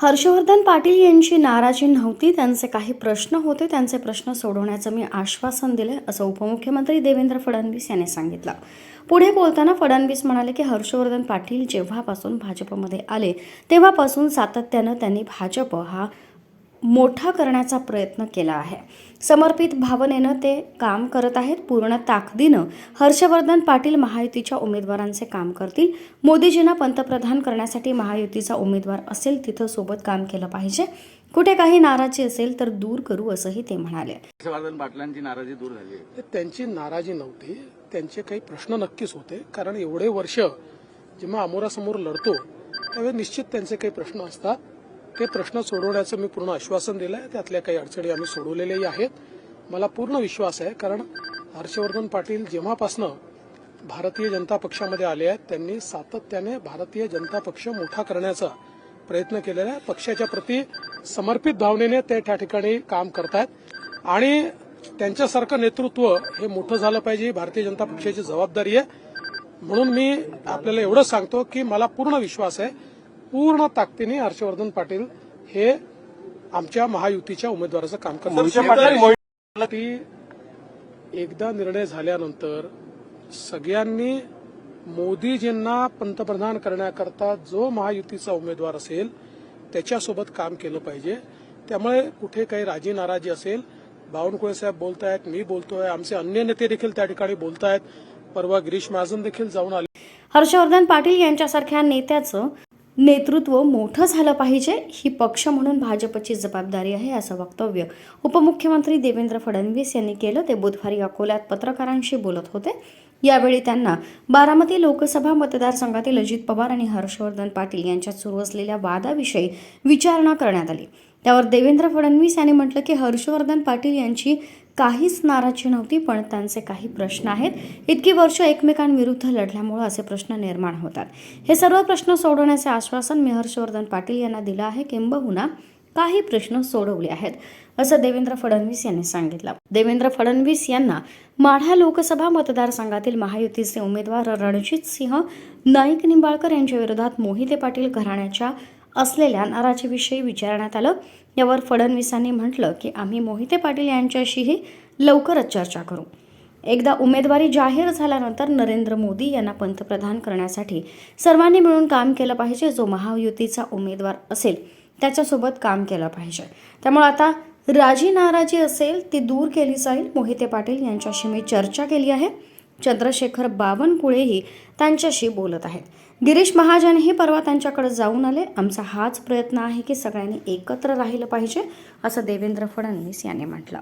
हर्षवर्धन पाटील यांची नाराजी नव्हती, त्यांचे काही प्रश्न होते, त्यांचे प्रश्न सोडवण्याचं मी आश्वासन दिले, असं उपमुख्यमंत्री देवेंद्र फडणवीस यांनी सांगितलं. पुढे बोलताना फडणवीस म्हणाले की हर्षवर्धन पाटील जेव्हापासून भाजपमध्ये आले तेव्हापासून सातत्यानं त्यांनी भाजप हा मोठा करण्याचा प्रयत्न केला आहे. समर्पित भावनेनं ते काम करत आहेत. पूर्ण ताकदीनं हर्षवर्धन पाटील महायुतीच्या उमेदवारांचे काम करतील. मोदीजींना पंतप्रधान करण्यासाठी महायुतीचा उमेदवार असेल तिथं सोबत काम केलं पाहिजे. कुठे काही नाराजी असेल तर दूर करू, असंही ते म्हणाले. हर्षवर्धन पाटलांची नाराजी दूर झाली. त्यांची नाराजी नव्हती, त्यांचे काही प्रश्न नक्कीच होते. कारण एवढे वर्ष जेव्हा अमोरासमोर लढतो त्यावेळी निश्चित त्यांचे काही प्रश्न असतात. ते प्रश्न सोडवण्याचं मी पूर्ण आश्वासन दिलं आहे. त्यातल्या काही अडचणी आम्ही सोडवलेल्याही आहेत. मला पूर्ण विश्वास आहे, कारण हर्षवर्धन पाटील जेव्हापासनं भारतीय जनता पक्षामध्ये आले आहेत त्यांनी सातत्याने भारतीय जनता पक्ष मोठा करण्याचा प्रयत्न केलेला आहे. पक्षाच्या प्रती समर्पित भावनेने ते त्या ठिकाणी काम करतायत आणि त्यांच्यासारखं नेतृत्व हे मोठं झालं पाहिजे, ही भारतीय जनता पक्षाची जबाबदारी आहे. म्हणून मी आपल्याला एवढं सांगतो की मला पूर्ण विश्वास आहे, पूर्ण ताकदीने हर्षवर्धन पाटील हे आमच्या महायुतीच्या उमेदवाराचं काम करतात. ती एकदा निर्णय झाल्यानंतर सगळ्यांनी मोदीजींना पंतप्रधान करण्याकरता जो महायुतीचा उमेदवार असेल त्याच्यासोबत काम केलं पाहिजे. त्यामुळे कुठे काही राजी नाराजी असेल, बावनकुळे साहेब बोलतायत, मी बोलतोय, आमचे अन्य नेते देखील त्या ठिकाणी बोलतायत. परवा गिरीश महाजन देखील जाऊन आले. हर्षवर्धन पाटील यांच्यासारख्या नेत्याचं नेतृत्व मोठं झालं पाहिजे, ही पक्ष म्हणून भाजपची जबाबदारी आहे, असं वक्तव्य उपमुख्यमंत्री देवेंद्र फडणवीस यांनी केलं. ते बुधवारी अकोल्यात पत्रकारांशी बोलत होते. यावेळी त्यांना बारामती लोकसभा मतदारसंघातील अजित पवार आणि हर्षवर्धन पाटील यांच्यात सुरू असलेल्या वादाविषयी विचारणा करण्यात आली. त्यावर देवेंद्र फडणवीस यांनी म्हटलं की हर्षवर्धन पाटील यांची काहीच नाराजी नव्हती, पण त्यांचे काही प्रश्न आहेत. इतकी वर्ष एकमेकांविरुद्ध लढल्यामुळे असे प्रश्न निर्माण होतात. हे सर्व प्रश्न सोडवण्याचे आश्वासन मी हर्षवर्धन पाटील यांना दिलं आहे. किंबहुना काही प्रश्न सोडवले आहेत, असं देवेंद्र फडणवीस यांनी सांगितलं. देवेंद्र फडणवीस यांना माढा लोकसभा मतदारसंघातील महायुतीचे उमेदवार रणजित सिंह नाईक निंबाळकर यांच्या विरोधात मोहिते पाटील घराण्याच्या असलेल्या नाराजीविषयी विचारण्यात आलं. यावर फडणवीसांनी म्हटलं की आम्ही मोहिते पाटील यांच्याशीही लवकरच चर्चा करू. एकदा उमेदवारी जाहीर झाल्यानंतर नरेंद्र मोदी यांना पंतप्रधान करण्यासाठी सर्वांनी मिळून काम केलं पाहिजे. जो महायुतीचा उमेदवार असेल त्याच्यासोबत काम केलं पाहिजे. त्यामुळे आता राजी नाराजी असेल ती दूर केली जाईल. मोहिते पाटील यांच्याशी मी चर्चा केली आहे. चंद्रशेखर बावनकुळेही त्यांच्याशी बोलत आहेत. गिरीश महाजनही परवा त्यांच्याकडे जाऊन आले. आमचा हाच प्रयत्न आहे की सगळ्यांनी एकत्र राहिलं पाहिजे, असं देवेंद्र फडणवीस यांनी म्हटलं.